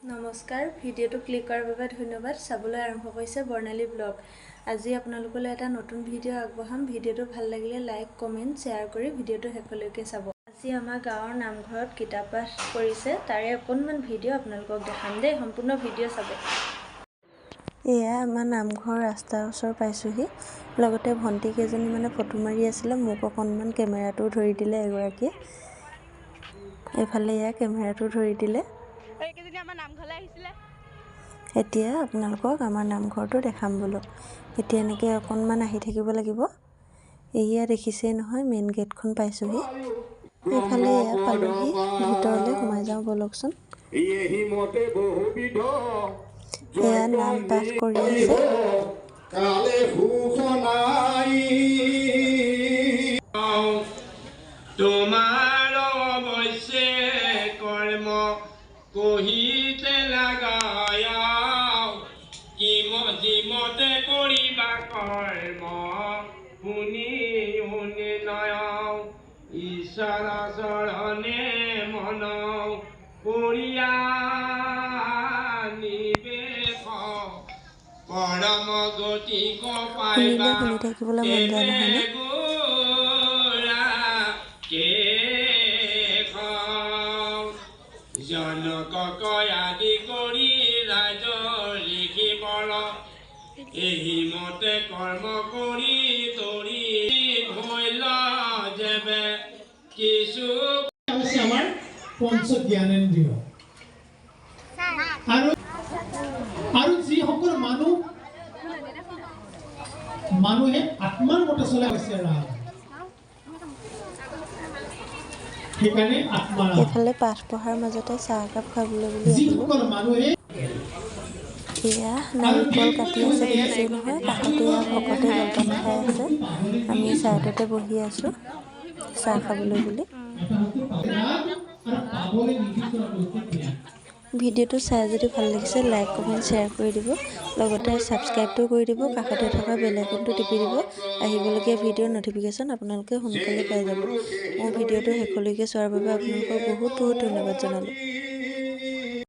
নমস্কাৰ, ভিডিঅ'টো ক্লিক কৰাৰ বাবে ধন্যবাদ। চাবলৈ আৰম্ভ কৰিছে বৰ্ণালী ব্লগ। আজি আপোনালোকলৈ এটা নতুন ভিডিঅ' আগবঢ়াম। ভিডিঅ'টো ভাল লাগিলে লাইক, কমেণ্ট, শ্বেয়াৰ কৰি ভিডিঅ'টো শেষলৈকে চাব। আজি আমাৰ গাঁৱৰ নামঘৰত কিতাপ পাঠ কৰিছে, তাৰে অকণমান ভিডিঅ' আপোনালোকক দেখাম দেই। সম্পূৰ্ণ ভিডিঅ' চাব। এয়া আমাৰ নামঘৰ ৰাস্তাৰ ওচৰ পাইছোহি। লগতে ভণ্টি কেইজনীমানে ফটো মাৰি আছিলে। মোক অকণমান কেমেৰাটো ধৰি দিলে এগৰাকীয়ে। এইফালে এয়া কেমেৰাটো ধৰি দিলে। এতিয়া আপোনালোকক আমাৰ নামঘৰটো দেখাম বোলো। এতিয়া এনেকৈ অকণমান আহি থাকিব লাগিব। এয়া দেখিছেই নহয়, মেইন গেটখন পাইছোহি। এইফালে এয়া পালোহি, ভিতৰলৈ সোমাই যাওঁ বলকচোন। এয়া নাম পাঠ কৰি আছে। তোমাৰ অৱশ্যে কৰ্ম কহিতে লাগায় যিমতে কৰিবা কৰ্ম শুনি শুনি নয় ঈশ্বৰ চৰণে মন কৰিয়া নিবেশ পৰম গতিক পাইবা শুনি থাকিবলৈ মন যায় নহয়নে? জনকক আদি কৰি ৰাজ লিখিবৰ এই মতে কৰ্ম কৰি তৰি ধৈল যেবে কিছু আমাৰ পঞ্চ জ্ঞানেন্দ্ৰিয় আৰু যিসকল মানুহে আত্মাৰ মতে চলাই আছে সেইকাৰণে আত্মাৰ এইফালে পাঠ পঢ়াৰ মাজতে চাহ একাপ খাবলৈ বুলি আহিলোঁ। এয়া নাৰিকল কাটি আছে, দেখিছেই নহয়। কাষতে এয়া ভকতে জলপান খাই আছে। আমি ছাইডতে বহি আছোঁ চাহ খাবলৈ বুলি। ভিডিঅ'টো চাই যদি ভাল লাগিছে লাইক, কমেণ্ট, শ্বেয়াৰ কৰি দিব। লগতে ছাবস্ক্ৰাইবটো কৰি দিব। কাষতে থকা বেল আইকনটো টিপি দিব। আহিবলগীয়া ভিডিঅ'ৰ ন'টিফিকেশ্যন আপোনালোকে সোনকালে পাই যাব। মোৰ ভিডিঅ'টো শেষলৈকে চোৱাৰ বাবে আপোনালোকক বহুত বহুত ধন্যবাদ জনালোঁ।